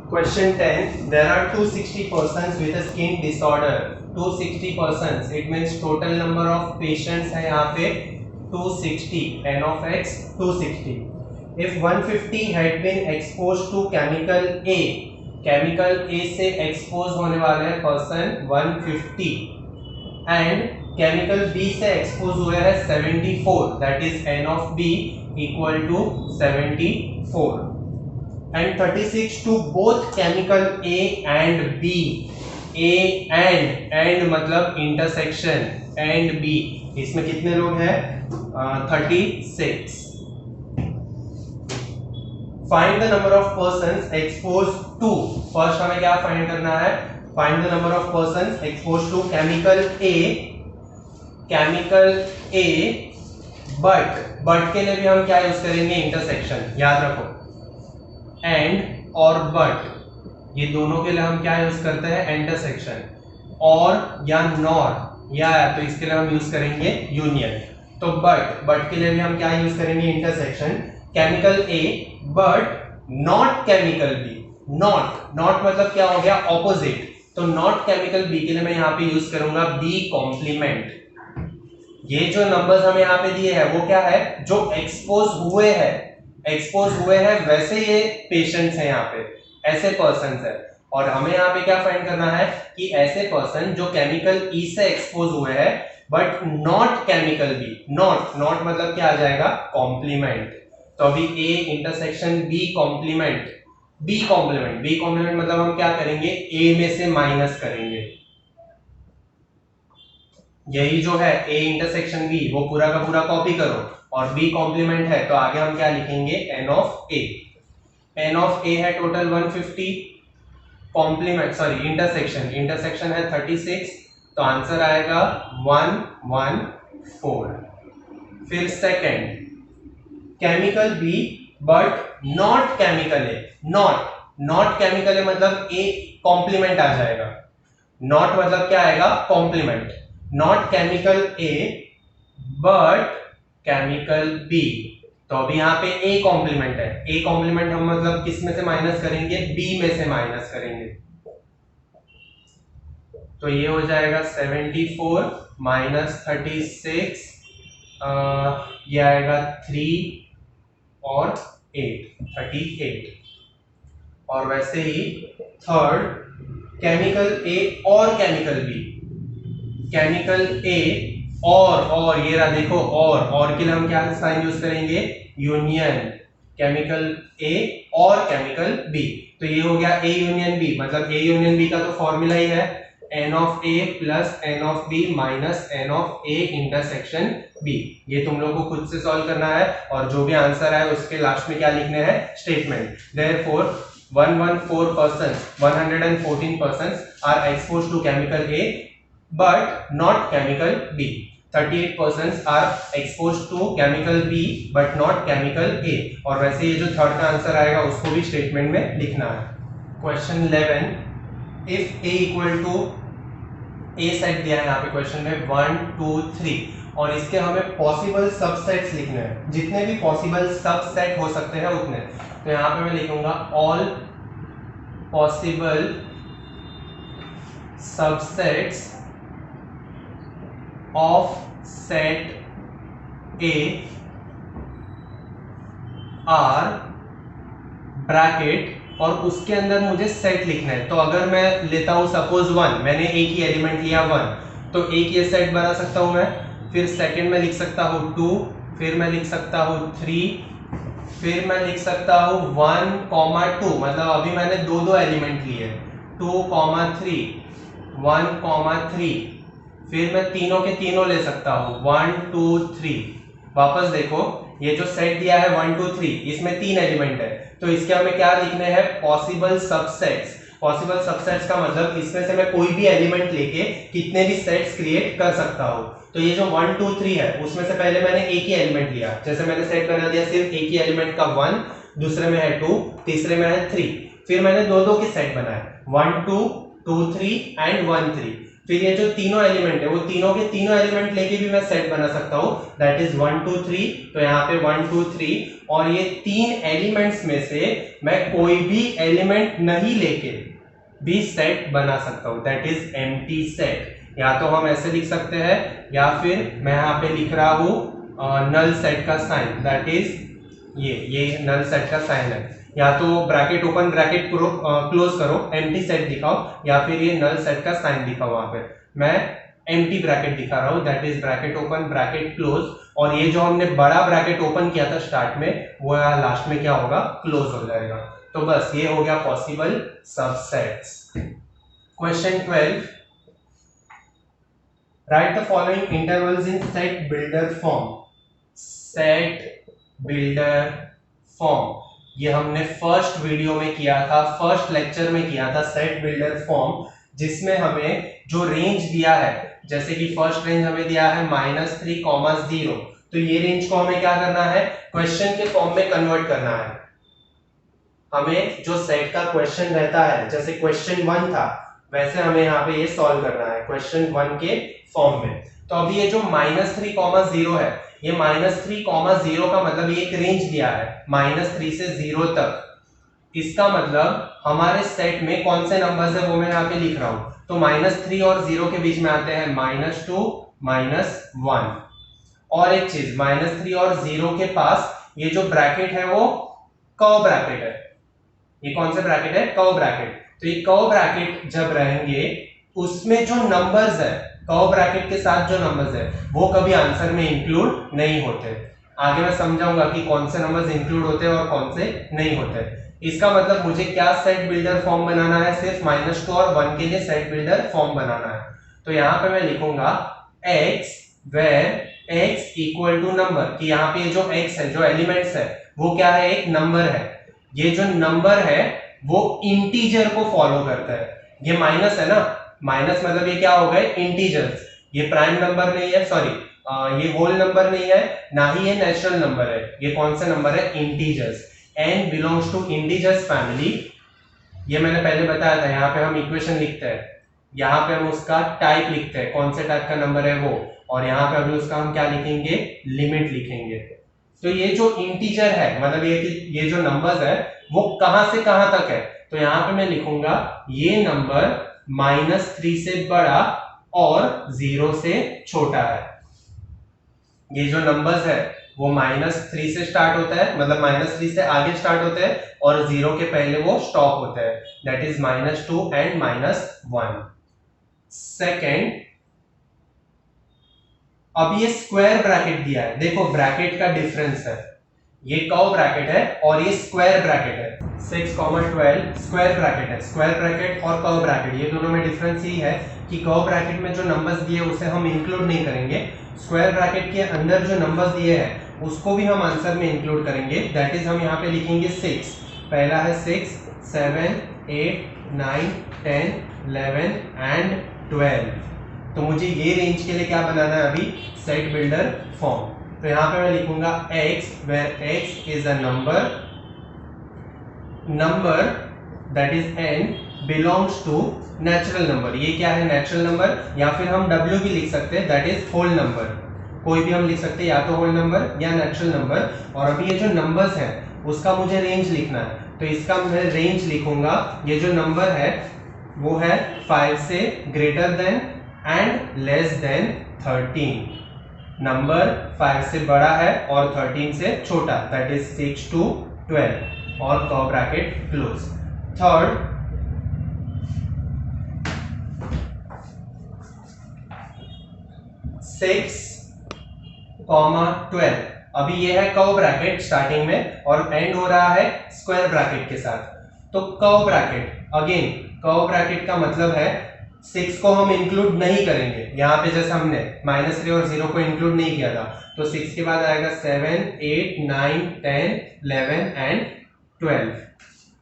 Question 10. There are 260 persons with a skin disorder. 260 persons. It means total number of patients है यहाँ पे 260. N of x 260. If 150 had been exposed to chemical A, chemical A से expose होने वाले हैं person 150 and chemical B से expose हुए हैं 74. That is N of B equal to 74. And 36 to both chemical A and B. A and मतलब intersection and B. इसमें कितने लोग हैं? 36. Find the number of persons exposed to. First हमें क्या find करना है? Find the number of persons exposed to chemical A. Chemical A. But के लिए भी हम क्या यूज करेंगे? Intersection. याद रखो. एंड और बट ये दोनों के लिए हम क्या यूज करते हैं? इंटरसेक्शन. और या नॉर या तो इसके लिए हम यूज करेंगे यूनियन. तो बट के लिए भी हम क्या यूज करेंगे? Intersection. Chemical A but not chemical B. Not मतलब क्या हो गया? ऑपोजिट. तो नॉट केमिकल बी के लिए मैं यहाँ पे यूज करूंगा बी कॉम्प्लीमेंट. ये जो नंबर्स हमें यहाँ पे दिए हैं वो क्या है? जो एक्सपोज हुए हैं वैसे ये पेशेंट्स हैं, यहाँ पे ऐसे पर्सन्स है. और हमें यहाँ पे क्या फाइंड करना है कि ऐसे पर्सन जो केमिकल ई से एक्सपोज हुए हैं but not chemical B. Not मतलब क्या आ जाएगा? कॉम्प्लीमेंट. तो अभी ए इंटरसेक्शन बी कॉम्प्लीमेंट मतलब हम क्या करेंगे? ए में से माइनस करेंगे. यही जो है ए इंटरसेक्शन बी वो पूरा का पूरा कॉपी करो और बी कॉम्प्लीमेंट है तो आगे हम क्या लिखेंगे? N of A. N of A है टोटल 150. कॉम्प्लीमेंट इंटरसेक्शन है 36. तो आंसर आएगा 114. फिर second chemical B but not chemical A. Not chemical A मतलब ए कॉम्प्लीमेंट आ जाएगा. नॉट मतलब क्या आएगा? Complement. Not chemical A but chemical B. तो अभी यहाँ पे ए कॉम्प्लीमेंट है. ए कॉम्प्लीमेंट हम मतलब किस में से माइनस करेंगे? बी में से माइनस करेंगे. तो ये हो जाएगा 74 माइनस 36. ये आएगा 3 और 8 38. और वैसे ही थर्ड केमिकल ए और केमिकल बी. केमिकल ए और ये रहा देखो और के लिए हम क्या साइन यूज करेंगे? यूनियन. केमिकल ए और केमिकल बी. तो ये हो गया ए यूनियन बी. मतलब ए यूनियन बी का तो फॉर्मूला ही है N of A plus N of B minus N of A intersection B. ये तुम लोगों को खुद से सॉल्व करना है और जो भी आंसर है उसके लास्ट में क्या लिखने हैं? Statement. Therefore 114 persons are exposed to chemical A but not chemical B. 38 persons are exposed to chemical B but not chemical A. और वैसे ये जो थर्ड का आंसर आएगा उसको भी स्टेटमेंट में लिखना है. Question 11. If A equal to A set दिया है यहाँ पे क्वेश्चन में 1 2 3 और इसके हमें पॉसिबल सबसेट्स लिखने हैं. जितने भी पॉसिबल सबसेट हो सकते हैं उतने. तो यहाँ पे मैं लिखूंगा all possible subsets of set A R bracket और उसके अंदर मुझे सेट लिखना है. तो अगर मैं लेता हूं सपोज 1, मैंने एक ही एलिमेंट लिया 1, तो एक ये सेट बना सकता हूं मैं. फिर सेकंड में लिख सकता हूं 2, फिर मैं लिख सकता हूं 3, फिर मैं लिख सकता हूं 1, 2. मतलब अभी मैंने दो एलिमेंट लिए 2, 3, 1, 3. फिर मैं तीनों के तीनों ले सकता हूं 1 2 3. वापस देखो ये जो सेट दिया है 1 2 3 इसमें 3 एलिमेंट है तो इसके हमें क्या लिखने हैं? Possible subsets. पॉसिबल सबसेट्स का मतलब इसमें से मैं कोई भी एलिमेंट लेके कितने भी सेट्स क्रिएट कर सकता हूं. तो ये जो 1 2 3 है उसमें से पहले मैंने एक ही एलिमेंट लिया. जैसे मैंने सेट बना दिया सिर्फ एक ही एलिमेंट का 1, दूसरे में है 2, तीसरे में है 3. फिर मैंने दो के सेट बनाए 1 2 2 3 एंड 1 3. फिर ये जो तीनों एलिमेंट है वो तीनों के तीनों एलिमेंट लेके भी मैं सेट बना सकता हूँ, दैट इज 1 2 3। तो यहाँ पे 1 2 3 और ये तीन एलिमेंट्स में से मैं कोई भी एलिमेंट नहीं लेके भी सेट बना सकता हूँ, दैट इज एम्प्टी सेट। या तो हम ऐसे लिख सकते हैं या फिर मैं यहाँ पे लिख रहा हूँ नल सेट का साइन, दैट इज ये नल सेट का साइन है। या तो ब्रैकेट ओपन ब्रैकेट क्लोज करो, एम्प्टी सेट दिखाओ, या फिर ये नल सेट का साइन दिखाओ। वहां पे मैं एम्प्टी ब्रैकेट दिखा रहा हूँ, that is bracket open bracket close. और ये जो हमने बड़ा ब्रैकेट ओपन किया था स्टार्ट में, वो लास्ट में क्या होगा, क्लोज हो जाएगा। तो बस ये हो गया possible subsets. Question 12, right the following intervals in set builder form. Set builder form ये हमने फर्स्ट वीडियो में किया था, फर्स्ट लेक्चर में किया था सेट बिल्डर फॉर्म, जिसमें हमें जो रेंज दिया है, जैसे कि फर्स्ट रेंज हमें दिया है -3, 0, तो ये रेंज को हमें क्या करना है, क्वेश्चन के फॉर्म में कन्वर्ट करना है। हमें जो सेट का क्वेश्चन रहता है, जैसे क्वेश्चन 1 था, वैसे हमें यहाँ पे ये सॉल्व करना है क्वेश्चन 1 के फॉर्म में। तो अभी ये जो -3, 0 है, ये -3, 0 का मतलब ये एक रेंज दिया है -3 से 0 तक। इसका मतलब हमारे सेट में कौन से नंबर्स है वो मैं यहाँ पे लिख रहा हूँ। तो -3 और 0 के बीच में आते हैं -2, -1। और एक चीज, -3 और 0 के पास ये जो ब्रैकेट है वो कर्व ब्रैकेट है। ये कौन सा ब्रैकेट है, कर्व ब्रैकेट। तो ये कर्व ब्रैकेट जब रहेंगे, उसमें जो नंबर्स है, कर्व ब्रैकेट के साथ जो नंबर्स है, वो कभी आंसर में इंक्लूड नहीं होते। आगे मैं समझाऊंगा कि कौन से नंबर्स इंक्लूड होते हैं और कौन से नहीं होते। इसका मतलब मुझे क्या सेट बिल्डर फॉर्म बनाना है, सिर्फ -2 और 1 के लिए सेट बिल्डर फॉर्म बनाना है। तो यहाँ पे मैं लिखूंगा x where x equal to number, कि यहाँ पे जो x है, जो एलिमेंट्स है, वो क्या है, एक नंबर है। ये जो नंबर है वो इंटीजर को फॉलो करता है। ये माइनस है ना, माइनस मतलब ये क्या हो गए, इंटीजर्स। ये प्राइम नंबर नहीं है, सॉरी ये होल नंबर नहीं है, ना ही ये नेचुरल नंबर है। ये कौन सा नंबर है, integers. n belongs to integers family. ये मैंने पहले बताया था, यहाँ पे हम इक्वेशन लिखते हैं, यहाँ पे हम उसका टाइप लिखते हैं, कौन से टाइप का नंबर है वो, और यहाँ पे अभी उसका हम क्या लिखेंगे, लिमिट लिखेंगे। तो ये जो इंटीजर है, मतलब ये जो नंबर्स है वो कहां से कहां तक है, तो यहाँ पे मैं लिखूंगा ये नंबर -3 से बड़ा और 0 से छोटा है। ये जो नंबर्स है वो -3 से स्टार्ट होता है, मतलब -3 से आगे स्टार्ट होता है और 0 के पहले वो स्टॉप होता है, दैट इज -2 एंड -1। सेकेंड, अब ये स्क्वायर ब्रैकेट दिया है, देखो ब्रैकेट का डिफरेंस है, ये कर्व ब्रैकेट है और ये स्क्वायर ब्रैकेट है। 6, 12 स्क्वायर ब्रैकेट है। स्क्वायर ब्रैकेट और कर्व ब्रैकेट, ये दोनों में डिफरेंस ये है कि कर्व ब्रैकेट में जो नंबर्स दिए उसे हम इंक्लूड नहीं करेंगे, स्क्वायर ब्रैकेट के अंदर जो नंबर्स दिए हैं उसको भी हम आंसर में इंक्लूड करेंगे। दैट इज हम यहाँ पे लिखेंगे 6, पहला है 6, 7, 8, 9, 10, 11 एंड 12। तो मुझे ये रेंज के लिए क्या बनाना है, अभी सेट बिल्डर फॉर्म। तो यहाँ पे मैं लिखूंगा x where x is a number that is n belongs to natural number। ये क्या है, नेचुरल नंबर, या फिर हम w भी लिख सकते हैं, that is whole number। कोई भी हम लिख सकते हैं, या तो होल नंबर या नेचुरल नंबर। और अभी ये जो नंबर्स है उसका मुझे रेंज लिखना है, तो इसका मैं रेंज लिखूंगा, ये जो नंबर है वो है 5 से greater than and less than 13। Number 5 से बड़ा है और 13 से छोटा, दैट इज 6 to 12 और curve bracket close. Third, six, 12। अभी ये है कर्व ब्रैकेट स्टार्टिंग में और एंड हो रहा है स्क्वायर ब्रैकेट के साथ। तो curve bracket, again curve bracket का मतलब है 6 को हम इंक्लूड नहीं करेंगे, यहाँ पे जैसे हमने -3 और 0 को इंक्लूड नहीं किया था, तो 6 के बाद आएगा 7, 8, 9, 10, 11 एंड 12।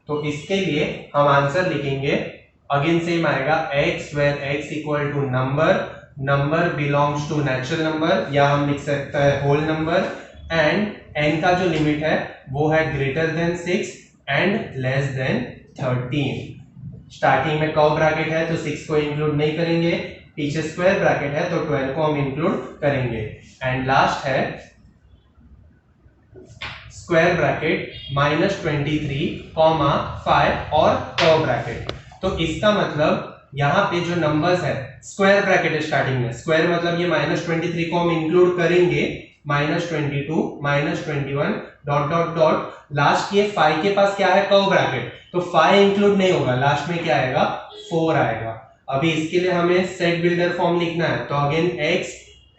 तो इसके लिए हम आंसर लिखेंगे, अगेन सेम आएगा x where x equal to number belongs to natural number, या हम लिख सकते हैं होल नंबर, एंड n का जो लिमिट है वो है greater than 6 and less than 13। Starting में कर्व ब्रैकेट है तो 6 को इंक्लूड नहीं करेंगे, पीछे स्क्वायर ब्रैकेट है तो 12 को हम इंक्लूड करेंगे। एंड लास्ट है स्क्वायर ब्रैकेट -23 5 और कर्व ब्रैकेट। तो इसका मतलब यहाँ पे जो नंबर्स है स्क्वायर ब्रैकेट है स्टार्टिंग में, स्क्वायर मतलब ये -23 को हम इंक्लूड करेंगे, -22 -21 डॉट डॉट डॉट, लास्ट ये 5 के पास क्या है कर्व ब्रैकेट, तो 5 इंक्लूड नहीं होगा, लास्ट में क्या आएगा 4 आएगा। अभी इसके लिए हमें सेट बिल्डर फॉर्म लिखना है, तो again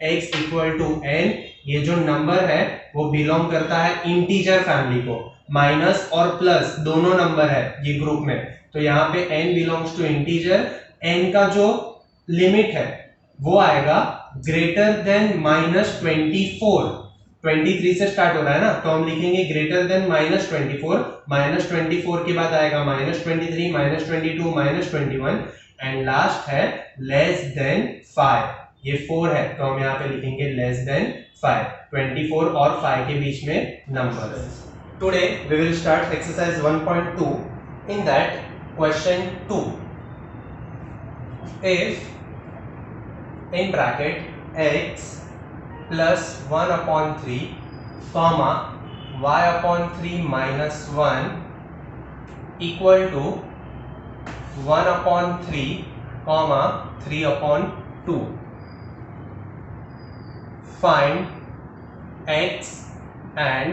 x equal to n, ये जो नंबर है वो बिलोंग करता है इंटीजर फैमिली को, माइनस और प्लस दोनों नंबर है ये ग्रुप में, तो यहाँ पे n belongs to integer, n का जो लिमिट है वो आएगा ग्रेटर देन -24, 23 से स्टार्ट हो रहा है ना, तो हम लिखेंगे ग्रेटर देन -24, -24 के बाद आएगा -23, -22, -21 एंड लास्ट है लेस देन 5, ये 4 है तो हम यहाँ पे लिखेंगे लेस देन 5, 24 और 5 के बीच में number. Today we will start exercise 1.2, in that question 2, if in bracket x plus 1 upon 3 comma y upon 3 minus 1 equal to 1 upon 3 comma 3 upon 2, find x and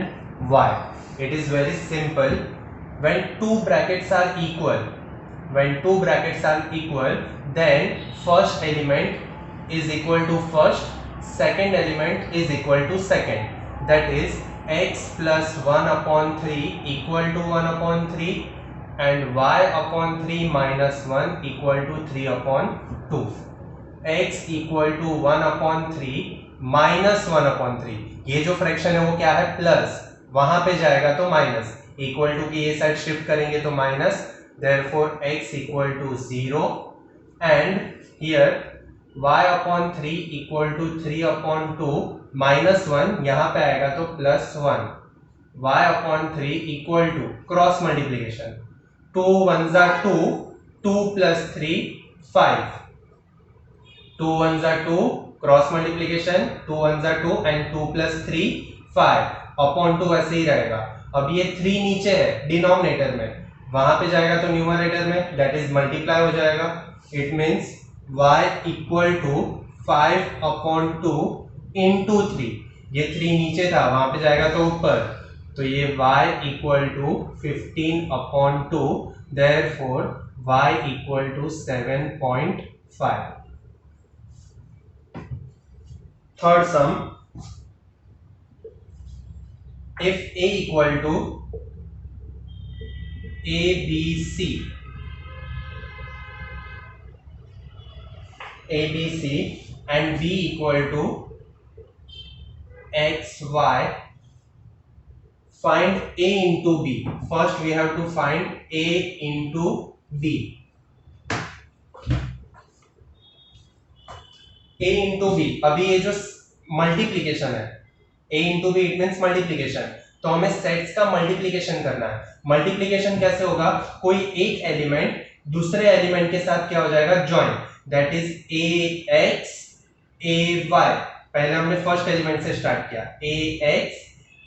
y. It is very simple. When two brackets are equal, then first element is equal to first, second element is equal to second, that is x plus 1 upon 3 equal to 1 upon 3 and y upon 3 minus 1 equal to 3 upon 2. x equal to 1 upon 3 minus 1 upon 3, ये जो fraction है वो क्या है plus, वहां पे जाएगा तो माइनस, इक्वल टू की ये साइड शिफ्ट करेंगे तो minus, therefore x equal to 0 and here y upon 3 equal to 3 upon 2 minus 1, यहाँ पे आएगा तो plus 1, y upon 3 equal to cross multiplication, 2 1s are 2, 2 plus 3 5, 2 1s are 2, cross multiplication 2 1s are 2 and 2 plus 3 5 upon 2 ऐसे ही रहेगा। अब ये 3 नीचे है डिनोमिनेटर में, वहां पे जाएगा तो न्यूमरेटर में, दैट इज मल्टीप्लाई हो जाएगा, it means y equal to 5 upon 2 into 3, ये 3 नीचे था वहां पे जाएगा तो ऊपर, तो ये y equal to 15 upon 2, therefore y equal to 7.5। Third sum, if a equal to ABC and B equal to XY, find A into B. First we have to find A into B. A into B, अभी ये जो multiplication है a into b it means multiplication, तो हमें sets का multiplication करना है। Multiplication कैसे होगा, कोई एक एलिमेंट दूसरे एलिमेंट के साथ क्या हो जाएगा join, that is ax ay, पहले हमने फर्स्ट एलिमेंट से स्टार्ट किया ax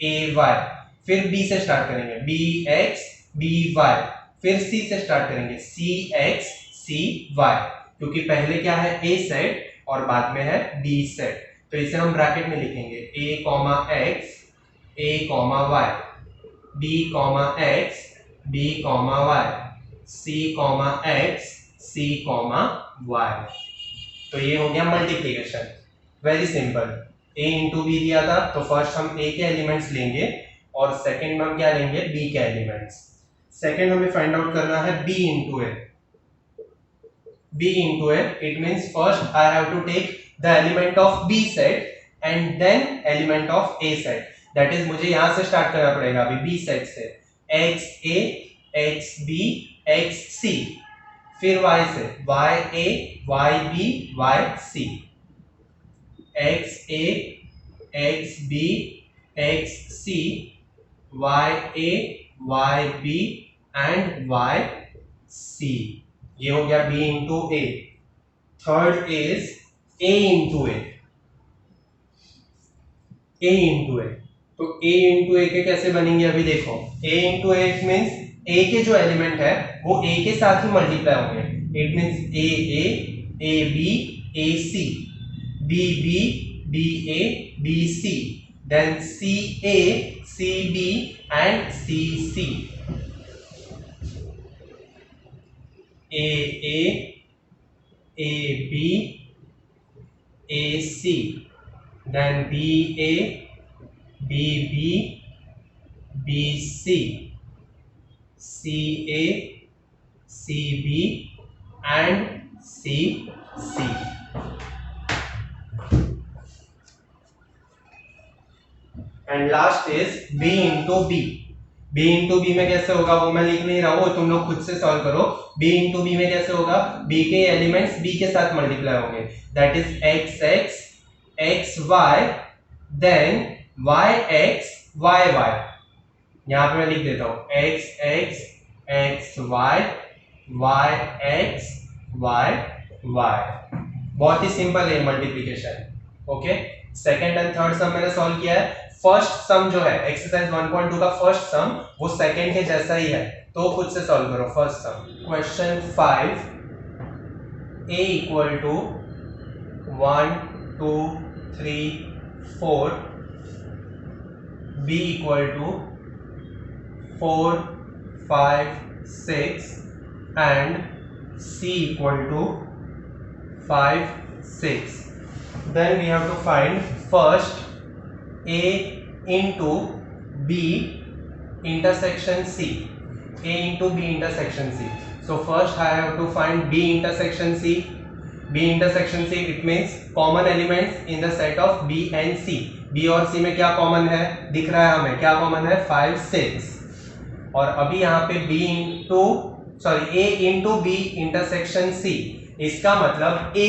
ay, फिर b से स्टार्ट करेंगे bx by, फिर c से स्टार्ट करेंगे cx cy, क्योंकि पहले क्या है a सेट और बाद में है b सेट, तो इसे हम ब्रैकेट में लिखेंगे a comma x a comma y, b comma x b comma y, c comma x c comma y। तो ये हो गया multiplication, very simple. a into B दिया था तो फर्स्ट हम a के एलिमेंट्स लेंगे और सेकंड में हम क्या लेंगे b के एलिमेंट्स। सेकंड हमें फाइंड आउट करना है b into a, it means first I have to take the element of B set and then element of A set, that is मुझे यहाँ से स्टार्ट करना पड़ेगा अभी B set से, XA XB XC, फिर Y से YA YB YC, XA XB XC YA YB and YC, ये हो गया B into A। Third is a into A, a into A. तो a इंटू ए के कैसे बनेंगे अभी देखो, a into A means a के जो एलिमेंट है वो a के साथ ही मल्टीप्लाई होंगे। It means a b a c, b b b a b c, then c a c b and c c, a a a b a c, then b a b b b c, c a c b and c c। And last is b into B. b into B में कैसे होगा वो मैं लिख नहीं रहा हूं, तुम लोग खुद से सॉल्व करो। b इंटू बी में कैसे होगा, b के एलिमेंट्स b के साथ मल्टीप्लाई होंगे, that is x x x y, then y x y y। यहां पे मैं लिख देता हूं x x x y y x y y। बहुत ही सिंपल है multiplication. Okay, second and third सम मैंने सॉल्व किया है। फर्स्ट सम जो है एक्सरसाइज 1.2 का फर्स्ट सम वो सेकंड के जैसा ही है, तो खुद से सॉल्व करो। First sum question 5, a equal to 1 2 3 4, b equal to 4 5 6 and c equal to 5 6। then we have to find first a into b intersection c, a into b intersection c। so first I have to find b intersection c। b intersection c it means common elements in the set of b and c। b और c में क्या common है दिख रहा है हमें, क्या common है 5 6। और अभी यहाँ पे b into a into b intersection c, इसका मतलब a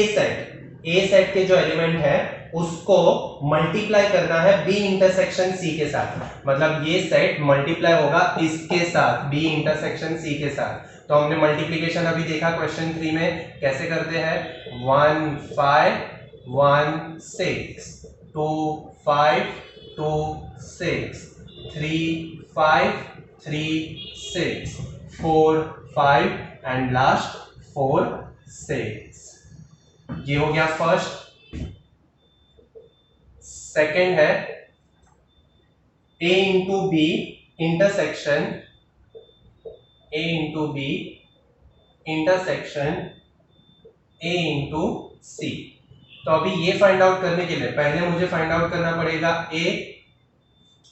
सेट के जो एलिमेंट है उसको मल्टीप्लाई करना है b इंटरसेक्शन c के साथ। मतलब ये सेट मल्टीप्लाई होगा इसके साथ, b इंटरसेक्शन c के साथ। तो हमने मल्टीप्लिकेशन अभी देखा क्वेश्चन 3 में कैसे करते हैं, 1 5 1 6, 2 5 2 6, 3 5 3 6, 4 5 एंड लास्ट 4 6। ये हो गया फर्स्ट। सेकेंड है a into B intersection a into B intersection a into C. तो अभी ये फाइंड आउट करने के लिए पहले मुझे फाइंड आउट करना पड़ेगा a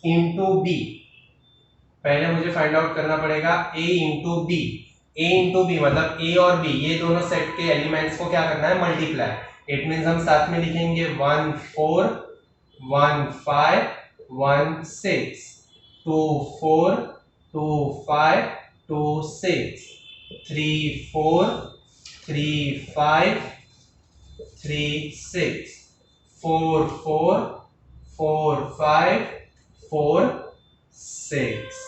इंटू बी, पहले मुझे फाइंड आउट करना पड़ेगा a into B. a into B मतलब a और b ये दोनों सेट के एलिमेंट्स को क्या करना है मल्टीप्लाई। इट मींस हम साथ में लिखेंगे 1 4 1 5 1 6, 2 4 2 5 2 6, 3 4 3 5 3 6, 4 4 4 5 4 6।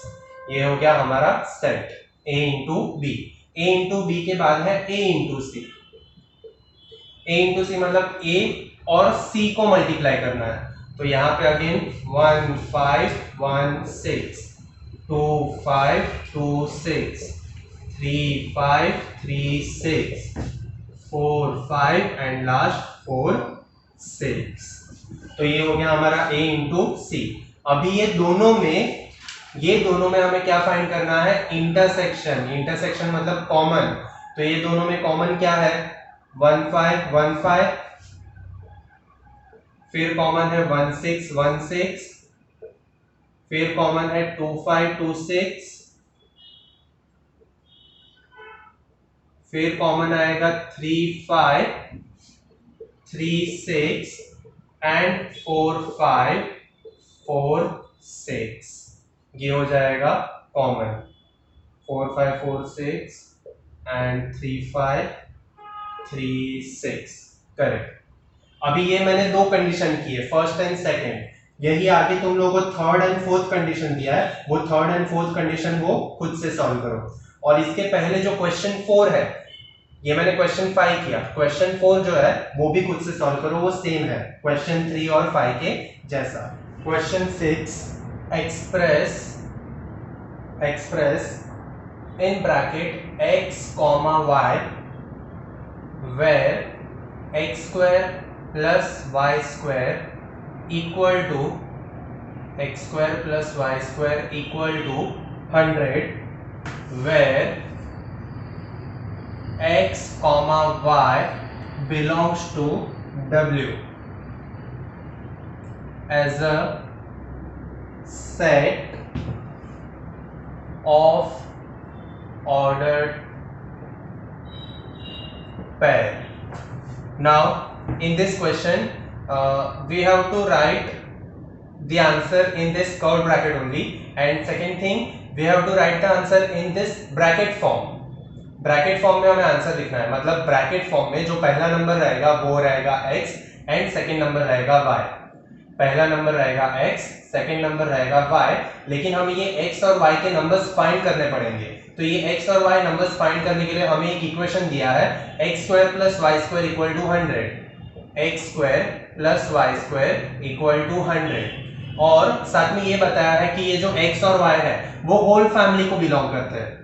ये हो गया हमारा set a into B. a into B के बाद है a into C. a into C मतलब a और c को मल्टीप्लाई करना है। तो यहाँ पे अगेन 1 5 1 6, 2 5 2 6, 3 5 3 6, 4 5 एंड लास्ट 4 6। तो ये हो गया हमारा a इंटू सी। अभी ये दोनों में हमें क्या फाइंड करना है, इंटरसेक्शन। इंटरसेक्शन मतलब कॉमन। तो ये दोनों में कॉमन क्या है 1 5 1 5, फिर कॉमन है 1 6 1 6, फिर कॉमन है 2 5 2 6, फिर कॉमन आएगा 3 5 3 6 एंड 4 5 4 6। ये हो जाएगा कॉमन 4 5 4 6 एंड 3 5 3 6। करेक्ट। अभी ये मैंने दो कंडीशन की है फर्स्ट एंड सेकंड। यही आगे तुम लोगों को थर्ड एंड फोर्थ कंडीशन दिया है, वो थर्ड एंड फोर्थ कंडीशन वो खुद से सॉल्व करो। और इसके पहले जो क्वेश्चन 4 है ये मैंने क्वेश्चन 5 किया। क्वेश्चन 4 जो है वो भी खुद से सॉल्व करो, वो सेम है क्वेश्चन 3 और 5 के जैसा। Question 6, express in bracket x comma y where x square plus y square equal to x square plus y square equal to 100 where x comma y belongs to w as a set of ordered pair. Now in this question we have to write the answer in this curved bracket only, and second thing we have to write the answer in this bracket form. Bracket form में हमें answer लिखना है, मतलब bracket form में जो पहला number रहेगा वो रहेगा x एंड सेकंड नंबर रहेगा y। पहला नंबर रहेगा x, सेकंड नंबर रहेगा y, लेकिन हमें ये x और y के नंबर्स फाइंड करने पड़ेंगे। तो ये x और y नंबर्स फाइंड करने के लिए हमें एक इक्वेशन दिया है x square plus y square equal to 100, x square plus y square equal to 100, और साथ में ये बताया है कि ये जो x और y है वो होल फैमिली को बिलोंग करते हैं।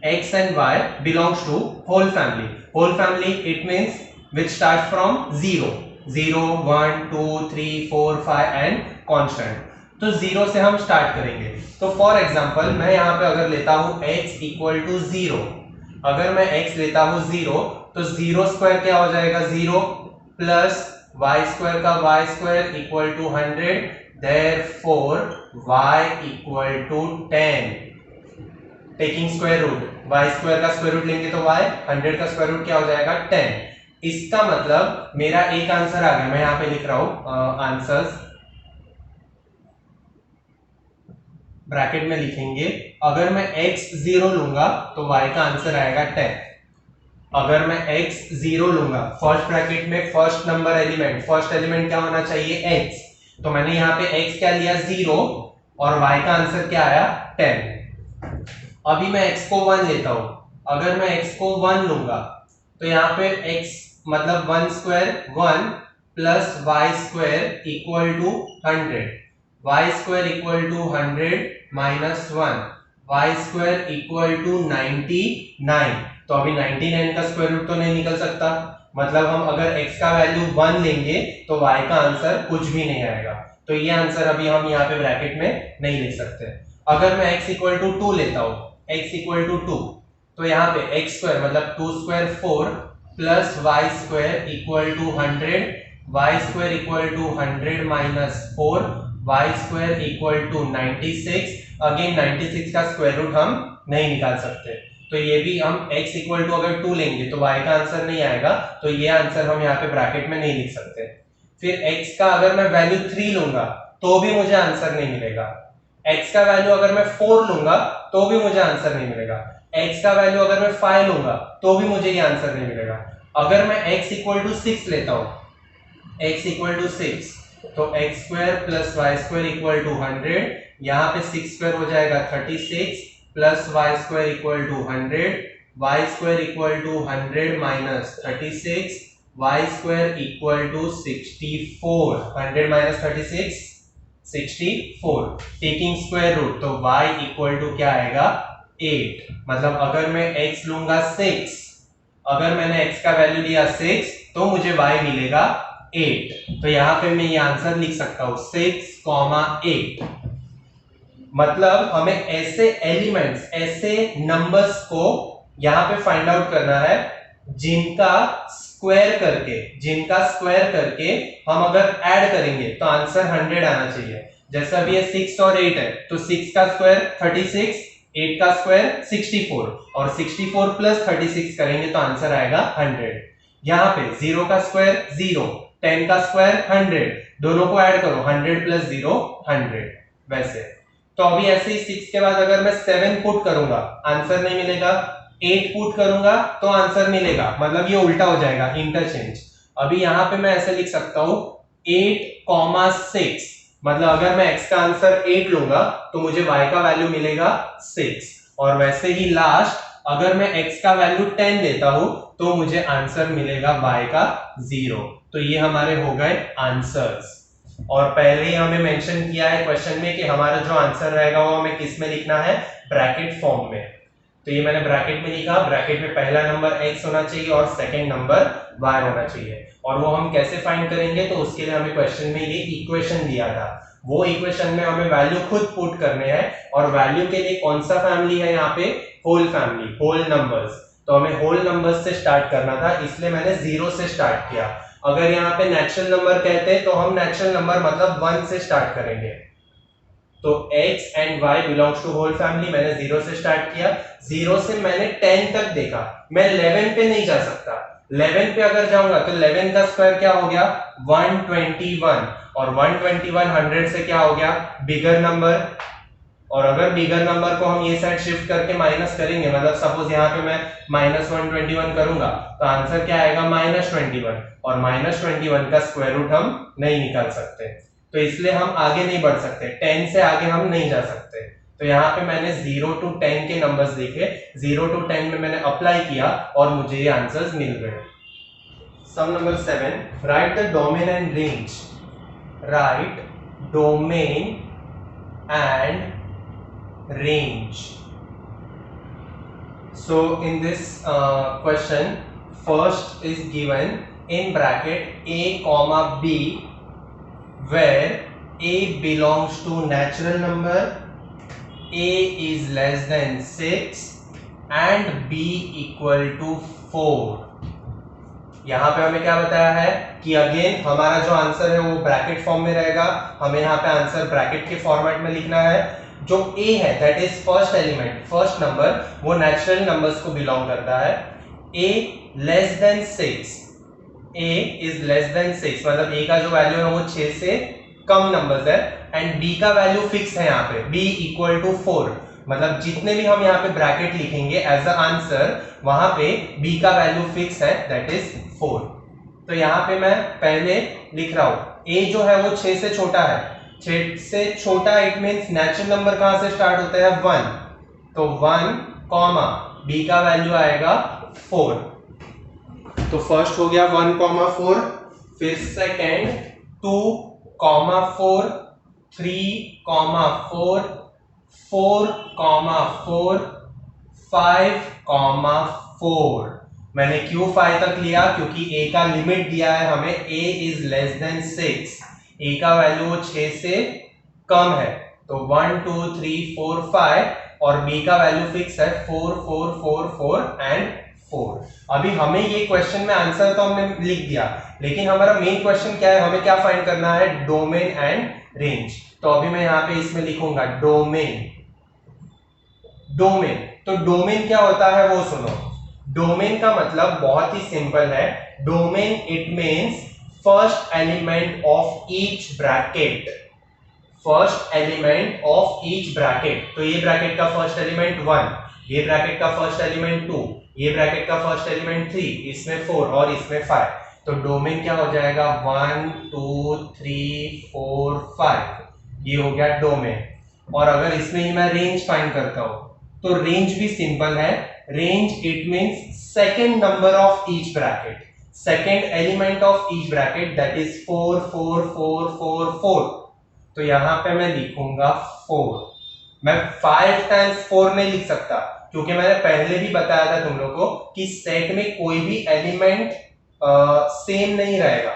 x and y belongs to whole family. Whole family it means which starts from 0, 1, 2, 3, 4, 5 and constant. तो 0 से हम स्टार्ट करेंगे। तो फॉर एग्जांपल मैं यहाँ पे अगर लेता हूँ x इक्वल टू 0, अगर मैं x लेता हूँ 0 तो 0 स्क्वायर क्या हो जाएगा 0 प्लस y स्क्वायर का y square equal to 100, therefore y equal to 10। Taking square root, y square का स्क्वायर रूट लेंगे तो y, 100 का स्क्वायर रूट क्या हो जाएगा 10। इसका मतलब मेरा एक आंसर आ गया। मैं यहाँ पे लिख रहा हूं आंसर्स, ब्रैकेट में लिखेंगे। अगर मैं x 0 लूंगा तो y का आंसर आएगा 10। अगर मैं x 0 लूंगा, फर्स्ट ब्रैकेट में first number element, first element क्या होना चाहिए x, तो मैंने यहाँ पे x क्या लिया 0 और y का आंसर क्या आया 10। अभी मैं x को 1 लेता हूं, अगर मैं x को 1 लूंगा तो यहाँ पे x मतलब 1 square 1 plus y square equal to 100, y square equal to 100 minus 1, y square equal to 99। तो अभी 99 का स्क्वायर रूट तो नहीं निकल सकता, मतलब हम अगर x का वैल्यू 1 लेंगे तो y का आंसर कुछ भी नहीं आएगा। तो ये आंसर अभी हम यहाँ पे ब्रैकेट में नहीं लिख सकते। अगर मैं x इक्वल टू 2 लेता हूँ, x इक्वल टू 2, तो यहाँ पे x स्क्वायर मतलब 2 square 4 plus y square equal to 100, y square equal to 100 minus 4, y square equal to 96। Again 96 का स्क्वायर रूट हम नहीं निकाल सकते, तो ये भी हम x इक्वल टू अगर 2 लेंगे तो y का आंसर नहीं आएगा, तो ये आंसर हम यहाँ पे ब्रैकेट में नहीं लिख सकते। फिर x का अगर मैं वैल्यू 3 लूंगा तो भी मुझे आंसर नहीं मिलेगा। x का वैल्यू अगर मैं 4 लूंगा तो भी मुझे आंसर नहीं मिलेगा। x का वैल्यू अगर मैं 5 लूंगा तो भी मुझे ये आंसर नहीं मिलेगा। अगर मैं x इक्वल टू 6 लेता हूं, x इक्वल टू 6, तो x square plus y square equal to 100, यहाँ पे 6 स्क्वायर हो जाएगा 36 plus y square equal to 100, y square equal to 100 minus 36, y square equal to 64, 100 minus 36 64, taking square root, तो y equal to क्या आएगा 8। मतलब अगर मैं x लूंगा 6, अगर मैंने x का वैल्यू लिया 6 तो मुझे y मिलेगा 8। तो यहाँ पे मैं ये आंसर लिख सकता हूँ 6,8। मतलब हमें ऐसे एलिमेंट्स, ऐसे नंबर्स को यहाँ पे फाइंड आउट करना है जिनका स्क्वायर करके हम अगर ऐड करेंगे तो आंसर 100 आना चाहिए। जैसा अभी ये 6 और 8 है, तो 6 का स्क्वायर 36, 8 का स्क्वायर 64, और 64 प्लस 36 करेंगे तो आंसर आएगा 100। यहाँ पे 0 का स्क्वायर 0, 10 का स्क्वायर 100, दोनों को ऐड करो 100 प्लस 0 100। वैसे तो अभी ऐसे ही 6 के बाद अगर मैं 7 पुट करूंगा आंसर नहीं मिलेगा, 8 पुट करूंगा तो आंसर मिलेगा, मतलब ये उल्टा हो जाएगा, इंटरचेंज। अभी यहाँ पे मैं ऐसे लिख सकता हूं 8,6, मतलब अगर मैं x का आंसर 8 लूंगा तो मुझे y का वैल्यू मिलेगा 6। और वैसे ही लास्ट अगर मैं x का वैल्यू 10 लेता हूं तो मुझे आंसर मिलेगा y का 0। तो ये हमारे हो गए आंसर्स। और पहले ही हमें मेंशन किया है क्वेश्चन में कि हमारा जो आंसर रहेगा वो हमें किस में लिखना है, ब्रैकेट फॉर्म में। तो ये मैंने ब्रैकेट में लिखा, ब्रैकेट में पहला नंबर x होना चाहिए और सेकंड नंबर y होना चाहिए। और वो हम कैसे फाइंड करेंगे, तो उसके लिए हमें क्वेश्चन में ये इक्वेशन दिया था, वो इक्वेशन में हमें वैल्यू खुद पुट करने हैं। और वैल्यू के लिए कौन सा फैमिली है यहाँ पे, होल फैमिली, होल नंबर्स। तो हमें होल नंबर्स से स्टार्ट करना था, इसलिए मैंने 0 से स्टार्ट किया। अगर यहाँ पे नेचुरल नंबर कहते तो हम नेचुरल नंबर मतलब 1 से स्टार्ट करेंगे। तो x and y belongs to whole family, मैंने 0 से स्टार्ट किया। 0 से मैंने 10 तक देखा, मैं 11 पे नहीं जा सकता। 11 पे अगर जाऊंगा तो 11 का स्क्वायर क्या हो गया, 121। और 121 100 से क्या हो गया, बिगर नंबर। और अगर बिगर नंबर को हम ये साइड शिफ्ट करके माइनस करेंगे, मतलब सपोज यहाँ पे मैं -121 करूंगा, तो आंसर क्या आएगा, -21। और -21 का स्क्वायर रूट हम नहीं निकाल सकते, तो इसलिए हम आगे नहीं बढ़ सकते, 10 से आगे हम नहीं जा सकते। तो यहाँ पे मैंने 0 to 10 के नंबर्स देखे, 0 to 10 में मैंने अप्लाई किया और मुझे ये आंसर्स मिल गए। Sum number 7, write the domain and range. Write domain and range. So in this question, first is given in bracket a comma b, where a belongs to natural number, a is less than 6 and b equal to 4। यहाँ पे हमें क्या बताया है कि again हमारा जो answer है वो ब्रैकेट फॉर्म में रहेगा, हमें यहाँ पे आंसर ब्रैकेट के फॉर्मेट में लिखना है। जो a है that is first element, first number, वो नेचुरल नंबर्स को बिलोंग करता है। a less than 6, a is less than 6, मतलब a का जो वैल्यू है वो 6 से कम नंबर्स है। एंड b का वैल्यू फिक्स है यहाँ पे, b इक्वल टू 4, मतलब जितने भी हम यहाँ पे ब्रैकेट लिखेंगे एज अ आंसर, वहां पे b का वैल्यू फिक्स है दैट इज 4। तो यहाँ पे मैं पहले लिख रहा हूं a जो है वो 6 से छोटा है, 6 से छोटा इट मींस नेचुरल नंबर कहां से स्टार्ट होता है, 1। तो 1 कॉमा b का वैल्यू आएगा 4। तो फर्स्ट हो गया 1 कॉमा 4, फिर second 2 comma 4, 3 comma 4, 4 comma 4, 5 comma 4। मैंने क्यों 5 तक लिया, क्योंकि a का लिमिट दिया है हमें, a is less than 6, a का वैल्यू 6 से कम है। तो 1 2 3 4 5 और b का वैल्यू फिक्स है 4 4 4 4 एंड 4। अभी हमें ये क्वेश्चन में आंसर तो हमने लिख दिया, लेकिन हमारा मेन क्वेश्चन क्या है, हमें क्या फाइंड करना है, डोमेन एंड रेंज। तो अभी मैं यहाँ पे इसमें लिखूंगा डोमेन। डोमेन, तो डोमेन क्या होता है वो सुनो। डोमेन का मतलब बहुत ही सिंपल है, domain it means first element of each bracket, first element of each bracket. तो ये ब्रैकेट का फर्स्ट एलिमेंट 1, ये ब्रैकेट का फर्स्ट एलिमेंट 2, ये ब्रैकेट का फर्स्ट एलिमेंट 3, इसमें 4 और इसमें 5। तो डोमेन क्या हो जाएगा, 1 2 3 4 5, ये हो गया डोमेन। और अगर इसमें ही मैं रेंज फाइंड करता हूं तो रेंज भी सिंपल है, range it means second number of each bracket, second element of each bracket that is 4 4 4 4 4। तो यहां पे मैं लिखूंगा 4। मैं 5 टाइम्स 4 नहीं लिख सकता, क्योंकि मैंने पहले भी बताया था तुम लोगों को कि सेट में कोई भी एलिमेंट सेम नहीं रहेगा,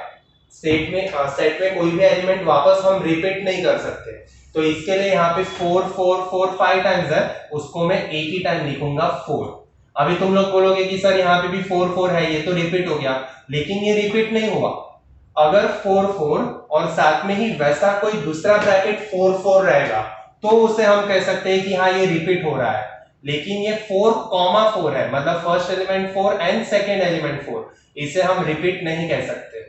सेट में कोई भी एलिमेंट वापस हम रिपीट नहीं कर सकते। तो इसके लिए यहाँ पे 4 4 4 5 टाइम्स है, उसको मैं एक ही टाइम लिखूंगा 4। अभी तुम लोग बोलोगे कि सर यहाँ पे भी 4 4 है, ये तो रिपीट हो गया, लेकिन ये रिपीट नहीं हुआ। अगर 4 4 और साथ में ही वैसा कोई दूसरा ब्रैकेट 4 4 रहेगा तो उसे हम कह सकते हैं कि हाँ ये रिपीट हो रहा है। लेकिन ये 4 कॉमा 4 है, मतलब first element 4 and second element 4, इसे हम रिपीट नहीं कह सकते।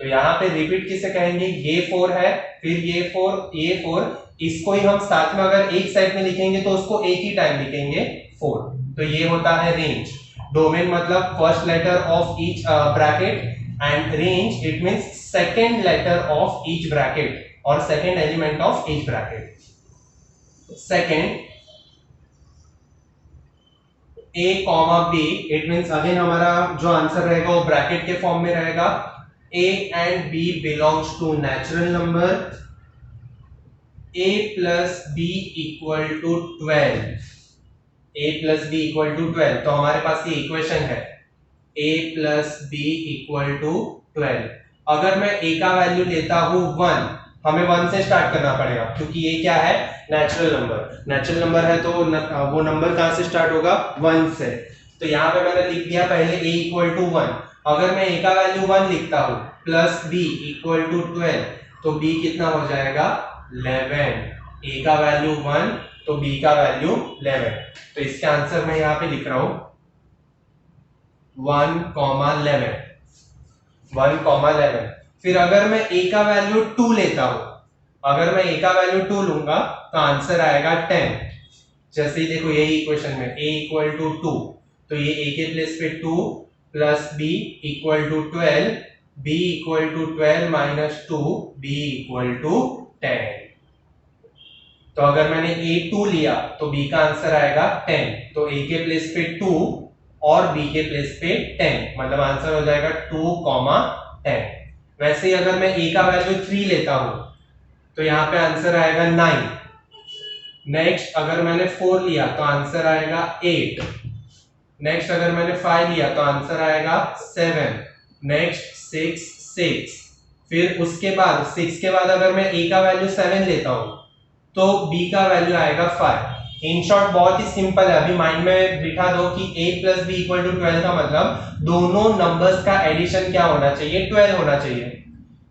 तो यहाँ पे रिपीट किसे कहेंगे, ये 4 है, फिर ये 4, इसको ही हम साथ में अगर एक साइड में लिखेंगे तो उसको एक ही टाइम लिखेंगे 4। तो ये होता है रेंज। डोमेन मतलब first letter of each bracket and range it means second letter of each bracket और second element of each bracket. Second a comma b, it means again हमारा जो आंसर रहेगा वो ब्रैकेट के फॉर्म में रहेगा। a and b belongs to natural number, a plus b equal to 12, a plus b equal to 12, तो हमारे पास ये इक्वेशन है a plus b equal to 12। अगर मैं a का वैल्यू लेता हूं 1, हमें 1 से स्टार्ट करना पड़ेगा क्योंकि ये क्या है, नेचुरल नंबर। नेचुरल नंबर है तो वो नंबर कहां से स्टार्ट होगा, 1 से। तो यहाँ पे मैंने लिख दिया पहले a इक्वल टू 1। अगर मैं a का वैल्यू 1 लिखता हूं प्लस b इक्वल टू 12, तो b कितना हो जाएगा, 11। a का वैल्यू 1 तो b का वैल्यू 11। तो इसका आंसर मैं यहाँ पे लिख रहा हूं 1,11, 1,11। फिर अगर मैं a का वैल्यू 2 लेता हूं, अगर मैं a का वैल्यू 2 लूंगा तो आंसर आएगा 10। जैसे ही देखो यही इक्वेशन में a इक्वल टू 2, तो ये a के प्लेस पे 2 plus b equal to 12, b equal to 12 minus 2, b equal to 10। तो अगर मैंने a2 लिया तो b का आंसर आएगा 10। तो a के प्लेस पे 2 और b के प्लेस पे 10, मतलब आंसर हो जाएगा 2,10। वैसे ही अगर मैं a का वैल्यू 3 लेता हूं तो यहाँ पे आंसर आएगा 9। नेक्स्ट अगर मैंने 4 लिया तो आंसर आएगा 8। नेक्स्ट अगर मैंने 5 लिया तो आंसर आएगा 7। नेक्स्ट 6। फिर उसके बाद 6 के बाद अगर मैं a का वैल्यू 7 लेता हूं तो b का वैल्यू आएगा 5। इन शॉर्ट बहुत ही सिंपल है, अभी माइंड में बिठा दो कि a plus b equal to 12 का मतलब दोनों नंबर्स का एडिशन क्या होना चाहिए, 12 होना चाहिए।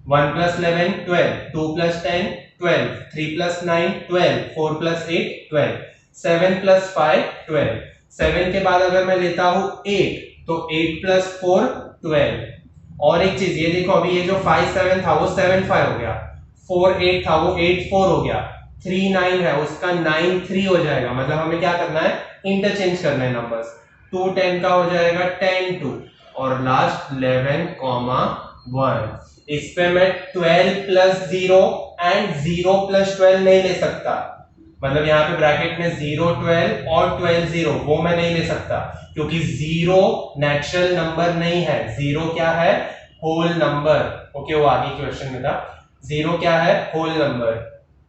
1 plus 11 12, 2 plus 10 12, 3 plus 9 12, 4 plus 8 12, 7 plus 5 12। 7 के बाद अगर मैं लेता हूं 8 तो 8 प्लस 4 12। और एक चीज ये देखो, अभी ये जो 5 7 था वो 7 5 हो गया, 4 8 था वो 8 4 हो गया, 3 9 है उसका 9 3 हो जाएगा। मतलब हमें क्या करना है, इंटरचेंज करना है नंबर्स। 2 10 का हो जाएगा 10 2, और लास्ट 11,1। इस पे मैं 12 प्लस 0 एंड 0 प्लस 12 नहीं ले सकता, मतलब यहाँ पे ब्रैकेट में 0 12 और 12 0 वो मैं नहीं ले सकता क्योंकि 0 नेचुरल नंबर नहीं है। 0 क्या है, होल नंबर। ओके, वो आगे क्वेश्चन में था। 0 क्या है, होल नंबर।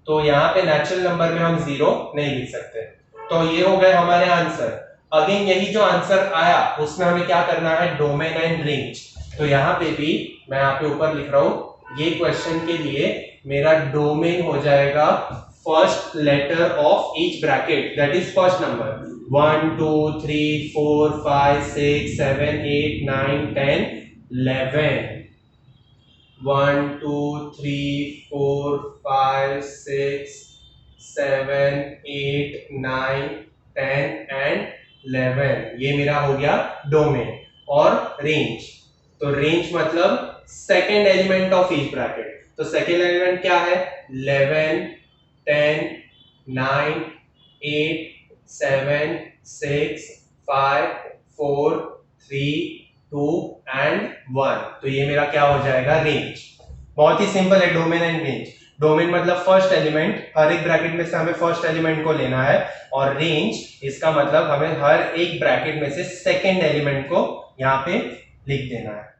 तो यहाँ पे नेचुरल नंबर में हम 0 नहीं लिख सकते। तो ये हो गए हमारे आंसर। अगेन यही जो आंसर आया उसमें हमें क्या करना है, डोमेन एंड रेंज। तो यहाँ पे भी मैं यहाँ पे ऊपर लिख रहा हूं, ये क्वेश्चन के लिए मेरा डोमेन हो जाएगा first letter of each bracket, that is first number. 1 2 3 4 5 6 7 8 9 10 11। 1 2 3 4 5 6 7 8 9 10 and 11। ये मेरा हो गया डोमेन। और रेंज, तो रेंज मतलब second element of each bracket. तो सेकेंड एलिमेंट क्या है, 11 10 9 8 7 6 5 4 3 2 एंड 1। तो ये मेरा क्या हो जाएगा, रेंज। बहुत ही सिंपल है डोमेन एंड रेंज। डोमेन मतलब फर्स्ट एलिमेंट, हर एक ब्रैकेट में से हमें फर्स्ट एलिमेंट को लेना है, और रेंज इसका मतलब हमें हर एक ब्रैकेट में से सेकेंड एलिमेंट को यहाँ पे लिख देना है।